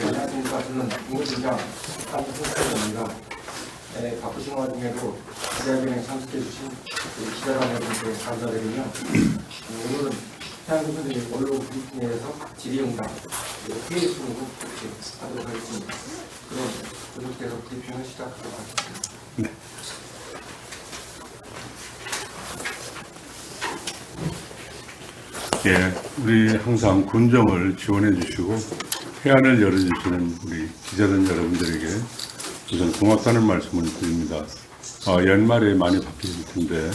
안녕하십니까. 저는 국무팀장 한국훈련입니다. 바쁘신 와중에도 기자회견에 참석해주신 기자단 여러분께 감사드리며 오늘은 태안군들이 원로 브리핑에서 질의응답 회의 순으로 하도록 하겠습니다. 그럼 여러분께서 브리핑을 시작하도록 하겠습니다. 네. 예, 우리 항상 군정을 지원해 주시고 해안을 열어주시는 우리 기자단 여러분들에게 우선 고맙다는 말씀을 드립니다. 연말에 많이 바쁘실 텐데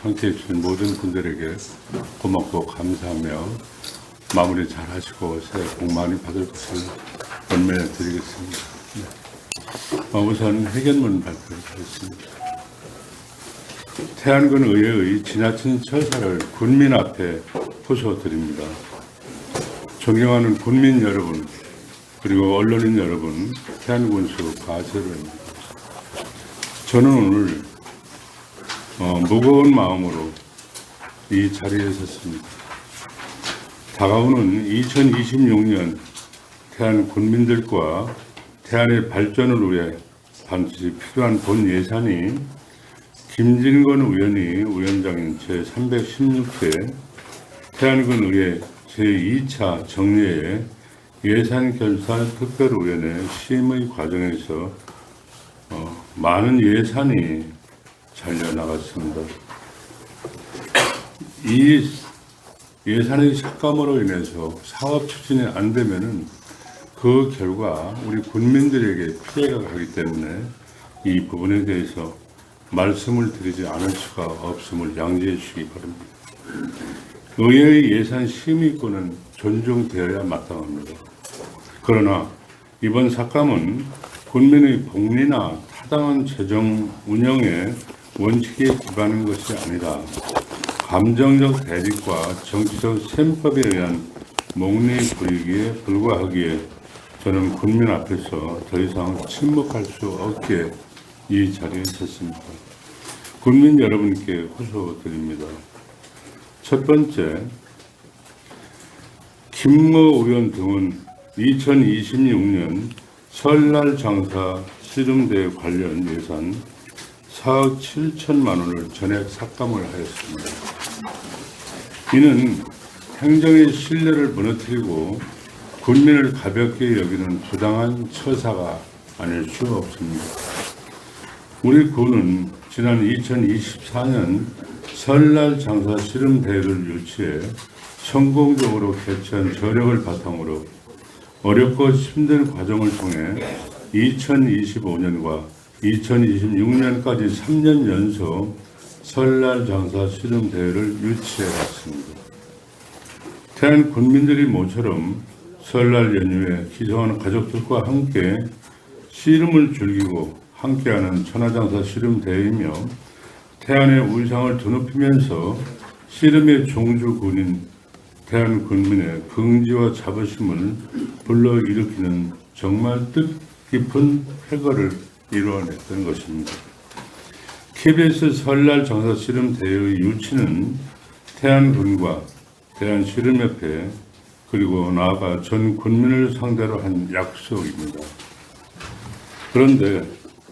함께해 주신 모든 분들에게 고맙고 감사하며 마무리 잘 하시고 새해 복 많이 받을 것을 권면해 드리겠습니다. 네. 우선 회견문 발표하겠습니다. 태안군 의회의 지나친 처사를 군민 앞에 호소드립니다. 존경하는 군민 여러분, 그리고 언론인 여러분, 태안군수 가세로입니다. 저는 오늘 무거운 마음으로 이 자리에 섰습니다. 다가오는 2026년 태안 군민들과 태안의 발전을 위해 반드시 필요한 본 예산이 김진건 의원이 위원장인 제316회 태안군 의회 제2차 정례회 예산결산특별위원회 심의 과정에서 많은 예산이 잘려나갔습니다. 이 예산의 삭감으로 인해서 사업 추진이 안 되면은 그 결과 우리 군민들에게 피해가 가기 때문에 이 부분에 대해서 말씀을 드리지 않을 수가 없음을 양지해 주시기 바랍니다. 의회의 예산 심의권은 존중되어야 마땅합니다. 그러나 이번 삭감은 군민의 복리나 타당한 재정 운영의 원칙에 기반한 것이 아니라 감정적 대립과 정치적 셈법에 의한 목리부리기에 불과하기에 저는 군민 앞에서 더 이상 침묵할 수 없게 이 자리에 섰습니다. 국민 여러분께 호소드립니다. 첫 번째, 김모 의원 등은 2026년 설날 장사 씨름대회 관련 예산 4억 7천만 원을 전액 삭감을 하였습니다. 이는 행정의 신뢰를 무너뜨리고 군민을 가볍게 여기는 부당한 처사가 아닐 수 없습니다. 우리 군은 지난 2024년 설날 장사 씨름대회를 유치해 성공적으로 개최한 저력을 바탕으로 어렵고 힘든 과정을 통해 2025년과 2026년까지 3년 연속 설날 장사 씨름대회를 유치해왔습니다. 태안 군민들이 모처럼 설날 연휴에 기성하는 가족들과 함께 씨름을 즐기고 함께하는 천하장사 씨름대회이며 태안의 위상을 드높이면서 씨름의 종주군인 태안 군민의 긍지와 자부심을 불러일으키는 정말 뜻깊은 쾌거를 이루어냈던 것입니다. KBS 설날 장사 씨름대회의 유치는 태안군과 태안씨름협회 그리고 나아가 전 군민을 상대로 한 약속입니다. 그런데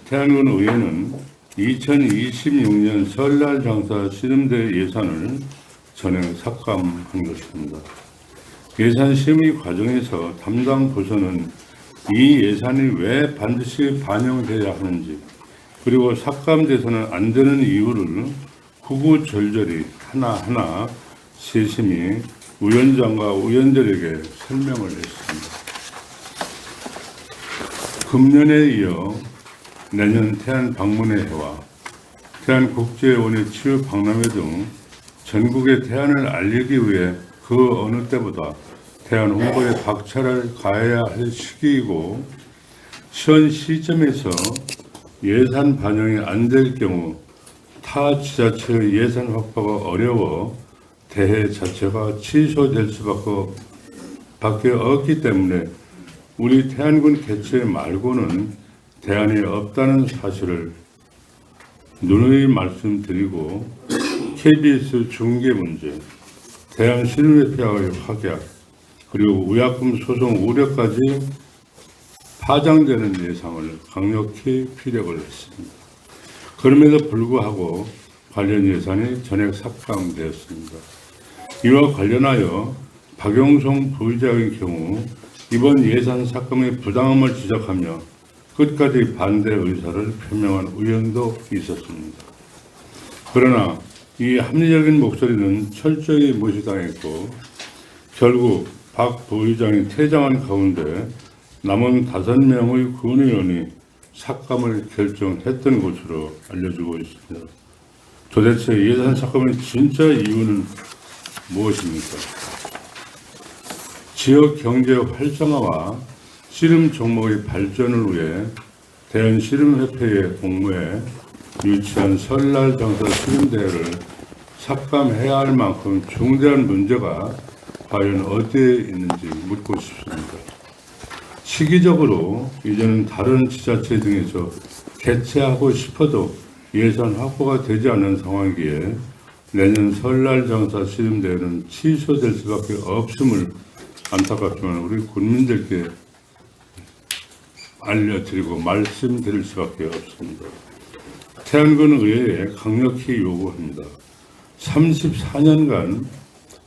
태안군 의회는 2026년 설날 장사 씨름대회 예산을 전액 삭감한 것입니다. 예산 심의 과정에서 담당 부서는 이 예산이 왜 반드시 반영돼야 하는지 그리고 삭감돼서는 안 되는 이유를 구구절절히 하나하나 세심히 위원장과 의원들에게 설명을 했습니다. 금년에 이어 내년 태안 방문회와 태안국제원의 치유 박람회 등 전국의 태안을 알리기 위해 그 어느 때보다 태안 홍보에 박차를 가해야 할 시기이고 현 시점에서 예산 반영이 안 될 경우 타 지자체의 예산 확보가 어려워 대회 자체가 취소될 수밖에 없기 때문에 우리 태안군 개최 말고는 대안이 없다는 사실을 누누이 말씀드리고 KBS 중계 문제, 대한신문협회와의 확약, 그리고 의약품 소송 우려까지 파장되는 예상을 강력히 피력을 했습니다. 그럼에도 불구하고 관련 예산이 전액 삭감되었습니다. 이와 관련하여 박영선 부의장의 경우 이번 예산 삭감의 부당함을 지적하며 끝까지 반대 의사를 표명한 의원도 있었습니다. 그러나 이 합리적인 목소리는 철저히 무시당했고 결국 박 부의장이 퇴장한 가운데 남은 5명의 군의원이 삭감을 결정했던 것으로 알려지고 있습니다. 도대체 예산 삭감의 진짜 이유는 무엇입니까? 지역 경제 활성화와 씨름 종목의 발전을 위해 대한씨름협회의 공모에 유치한 설날 장사 씨름대회를 삭감해야 할 만큼 중대한 문제가 과연 어디에 있는지 묻고 싶습니다. 시기적으로 이제는 다른 지자체 등에서 개최하고 싶어도 예산 확보가 되지 않은 상황이기에 내년 설날 장사 씨름대회는 취소될 수밖에 없음을 안타깝지만 우리 국민들께 알려드리고 말씀드릴 수밖에 없습니다. 태안군 의회에 강력히 요구합니다. 34년간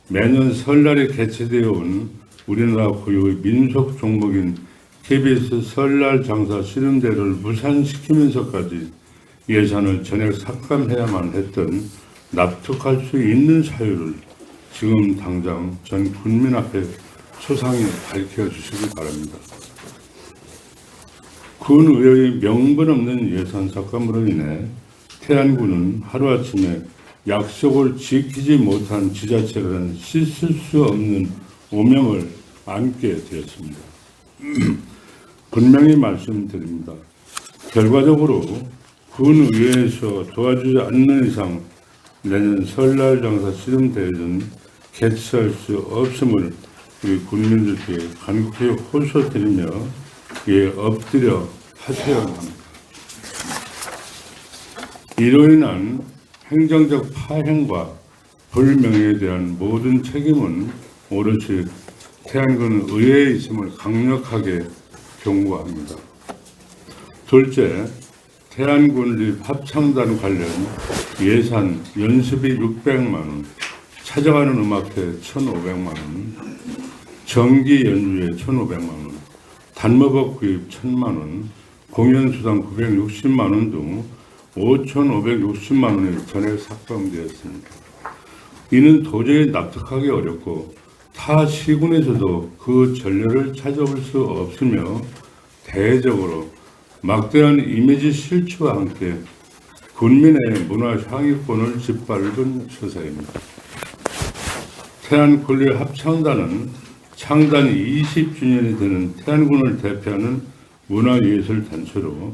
매년 설날에 개최되어 온 우리나라 고유의 민속 종목인 KBS 설날 장사 씨름대회를 무산시키면서까지 예산을 전액 삭감해야만 했던 납득할 수 있는 사유를 지금 당장 전 국민 앞에 소상히 밝혀주시기 바랍니다. 군의회의 명분 없는 예산 삭감으로 인해 태안군은 하루아침에 약속을 지키지 못한 지자체라는 씻을 수 없는 오명을 안게 되었습니다. 분명히 말씀드립니다. 결과적으로 군의회에서 도와주지 않는 이상 내년 설날 장사 씨름대회는 개최할 수 없음을 우리 국민들께 간곡히 호소드리며 엎드려 하셔야 합니다. 이로 인한 행정적 파행과 불명예에 대한 모든 책임은 오롯이 태안군 의회에 있음을 강력하게 경고합니다. 둘째, 태안군립 합창단 관련 예산 연습비 600만 원, 찾아가는 음악회 1,500만 원, 정기 연주회 1,500만 원, 단무법 구입 1,000만 원, 공연수당 960만 원 등 5,560만 원이 전액 삭감되었습니다. 이는 도저히 납득하기 어렵고 타 시군에서도 그 전례를 찾아볼 수 없으며 대외적으로 막대한 이미지 실추와 함께 군민의 문화 향유권을 짓밟은 처사입니다. 태안군립 합창단은 창단 20주년이 되는 태안군을 대표하는 문화예술단체로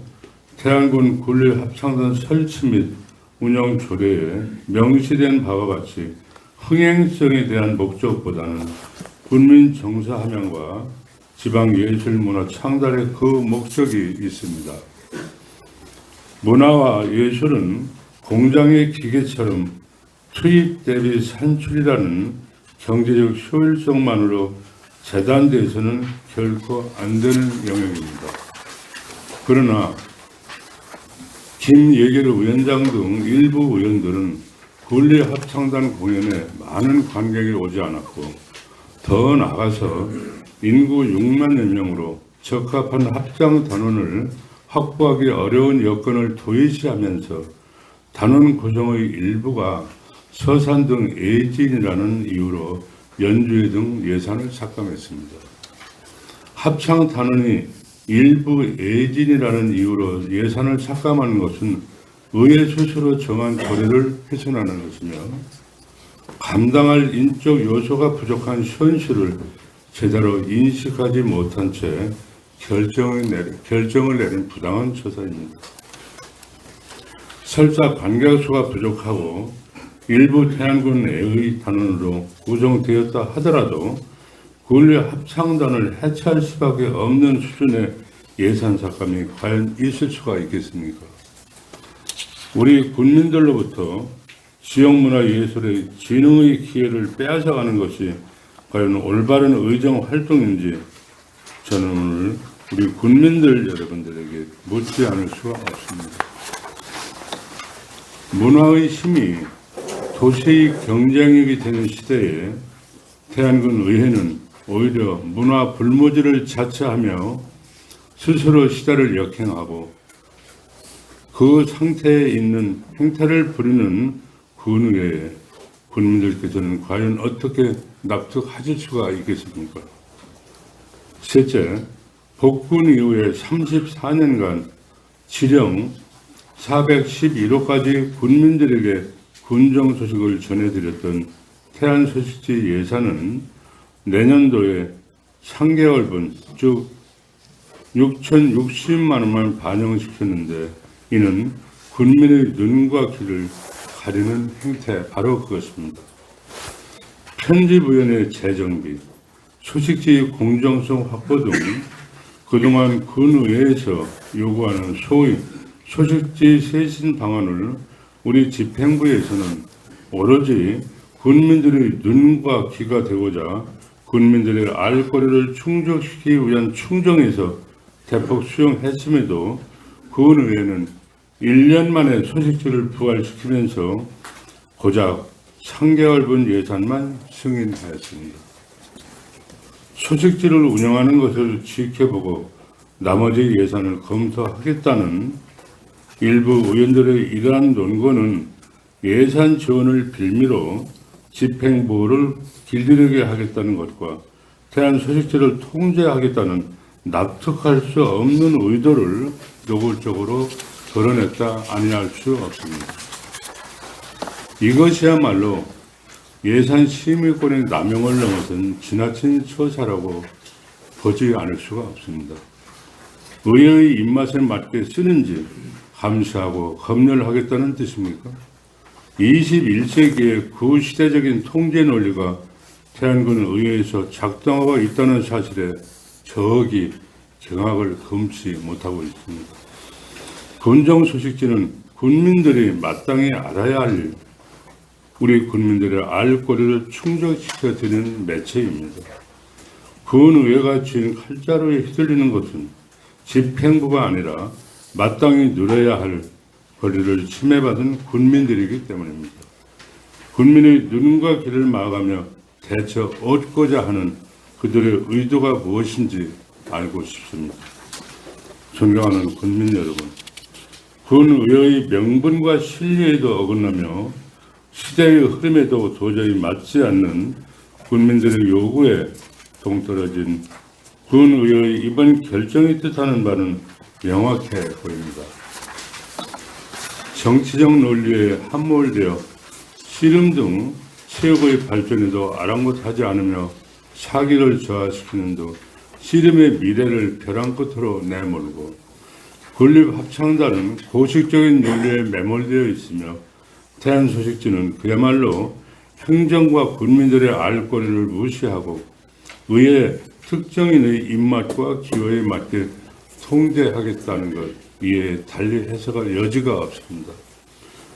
태안군 군립 합창단 설치 및 운영 조례에 명시된 바와 같이 흥행성에 대한 목적보다는 군민 정서 함양과 지방예술문화 창달의 그 목적이 있습니다. 문화와 예술은 공장의 기계처럼 투입 대비 산출이라는 경제적 효율성만으로 재단돼서는 결코 안 되는 영역입니다. 그러나 김예결 위원장 등 일부 의원들은 군립합창단 공연에 많은 관객이 오지 않았고 더 나아가서 인구 6만여 명으로 적합한 합창 단원을 확보하기 어려운 여건을 도외시하면서 단원 구성의 일부가 서산 등 애진이라는 이유로 연주회 등 예산을 삭감했습니다. 합창 단원이 일부 애진이라는 이유로 예산을 삭감하는 것은 의회 스스로 정한 거래를 훼손하는 것이며 감당할 인적 요소가 부족한 현실을 제대로 인식하지 못한 채 결정을 내린 부당한 처사입니다. 설사 관객 수가 부족하고 일부 태안군 내의 단원으로 구성되었다 하더라도 군립 합창단을 해체할 수밖에 없는 수준의 예산 삭감이 과연 있을 수가 있겠습니까? 우리 국민들로부터 지역문화예술의 진흥의 기회를 빼앗아가는 것이 과연 올바른 의정 활동인지 저는 오늘 우리 군민들 여러분들에게 묻지 않을 수가 없습니다. 문화의 힘이 도시의 경쟁력이 되는 시대에 태안군 의회는 오히려 문화 불모지를 자처하며 스스로 시대를 역행하고 그 상태에 있는 행태를 부리는 군의회에 군민들께서는 과연 어떻게 납득하실 수가 있겠습니까? 셋째, 복군 이후에 34년간 지령 411호까지 군민들에게 군정 소식을 전해드렸던 태안 소식지 예산은 내년도에 3개월분, 즉 6,060만 원만 반영시켰는데 이는 군민의 눈과 귀를 가리는 행태 바로 그것입니다. 편집위원회 재정비, 소식지 공정성 확보 등 그동안 군의회에서 요구하는 소위 소식지 쇄신 방안을 우리 집행부에서는 오로지 군민들의 눈과 귀가 되고자 군민들의 알 권리를 충족시키기 위한 충정에서 대폭 수용했음에도 군의회는 1년 만에 소식지를 부활시키면서 고작 3개월분 예산만 승인하였습니다. 소식지를 운영하는 것을 지켜보고 나머지 예산을 검토하겠다는 일부 의원들의 이러한 논거는 예산 지원을 빌미로 집행부를 길들이게 하겠다는 것과 태안 소식지를 통제하겠다는 납득할 수 없는 의도를 노골적으로 드러냈다 아니할 수 없습니다. 이것이야말로 예산 심의권의 남용을 넘어선 지나친 처사라고 보지 않을 수가 없습니다. 의회의 입맛에 맞게 쓰는지 감시하고 검열하겠다는 뜻입니까? 21세기의 구시대적인 통제 논리가 태안군 의회에서 작동하고 있다는 사실에 저기 경악을 금치 못하고 있습니다. 군정 소식지는 군민들이 마땅히 알아야 할 일, 우리 군민들의 알 권리를 충족시켜 드리는 매체입니다. 군의회가 쥔 칼자루에 휘둘리는 것은 집행부가 아니라 마땅히 누려야 할 권리를 침해받은 군민들이기 때문입니다. 군민의 눈과 귀를 막아가며 대처 얻고자 하는 그들의 의도가 무엇인지 알고 싶습니다. 존경하는 군민 여러분, 군의회의 명분과 신뢰에도 어긋나며 시대의 흐름에도 도저히 맞지 않는 군민들의 요구에 동떨어진 군의회의 이번 결정이 뜻하는 바는 명확해 보입니다. 정치적 논리에 함몰되어 씨름 등 체육의 발전에도 아랑곳하지 않으며 사기를 저하시키는 등 씨름의 미래를 벼랑 끝으로 내몰고 군립합창단은 고식적인 논리에 매몰되어 있으며 태안 소식지는 그야말로 행정과 군민들의 알 권리를 무시하고 의회 특정인의 입맛과 기호에 맞게 통제하겠다는 것, 이에 달리 해석할 여지가 없습니다.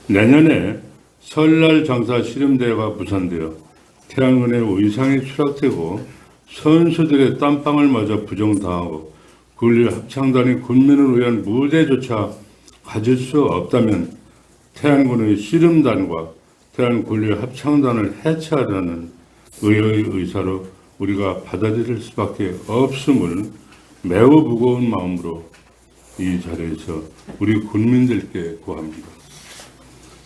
내년에 설날 장사 씨름대회가 무산되어 태안군의 위상이 추락되고 선수들의 땀방을 맞아 부정당하고 군립합창단이 군민을 위한 무대조차 가질 수 없다면 태안군의 씨름단과 태안군립합창단을 해체하라는 의회의 의사로 우리가 받아들일 수밖에 없음을 매우 무거운 마음으로 이 자리에서 우리 군민들께 구합니다.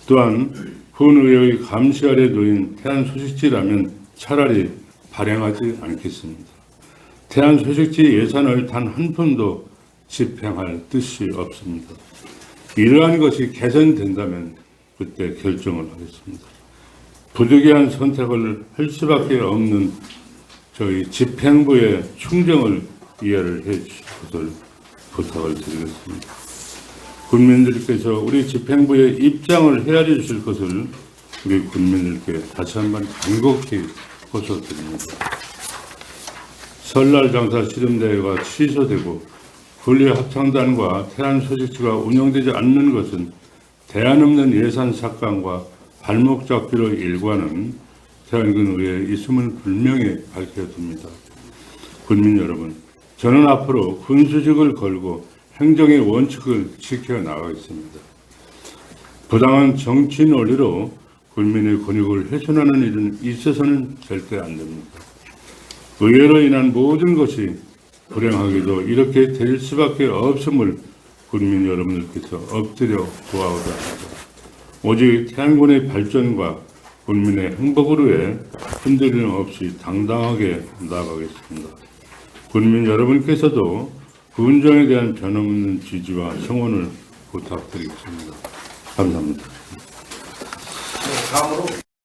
또한 군의회의 감시 아래 놓인 태안 소식지라면 차라리 발행하지 않겠습니다. 태안 소식지 예산을 단 한 푼도 집행할 뜻이 없습니다. 이러한 것이 개선된다면 그때 결정을 하겠습니다. 부득이한 선택을 할 수밖에 없는 저희 집행부의 충정을 이해를 해 주실 것을 부탁을 드리겠습니다. 군민들께서 우리 집행부의 입장을 헤아려 주실 것을 우리 군민들께 다시 한번 간곡히 호소드립니다. 설날 장사 씨름대회가 취소되고 군립합창단과 태안 소식지가 운영되지 않는 것은 대안 없는 예산 삭감과 발목 잡기로 일관은 태안군 의회에 있음을 분명히 밝혀둡니다. 군민 여러분, 저는 앞으로 군수직을 걸고 행정의 원칙을 지켜나가겠습니다. 부당한 정치 논리로 국민의 권익을 훼손하는 일은 있어서는 절대 안 됩니다. 의회로 인한 모든 것이 불행하게도 이렇게 될 수밖에 없음을 국민 여러분들께서 엎드려 보아오다 합니다. 오직 태안군의 발전과 국민의 행복을 위해 흔들림 없이 당당하게 나아가겠습니다. 국민 여러분께서도 군정에 대한 변함없는 지지와 성원을 부탁드리겠습니다. 감사합니다. 다음으로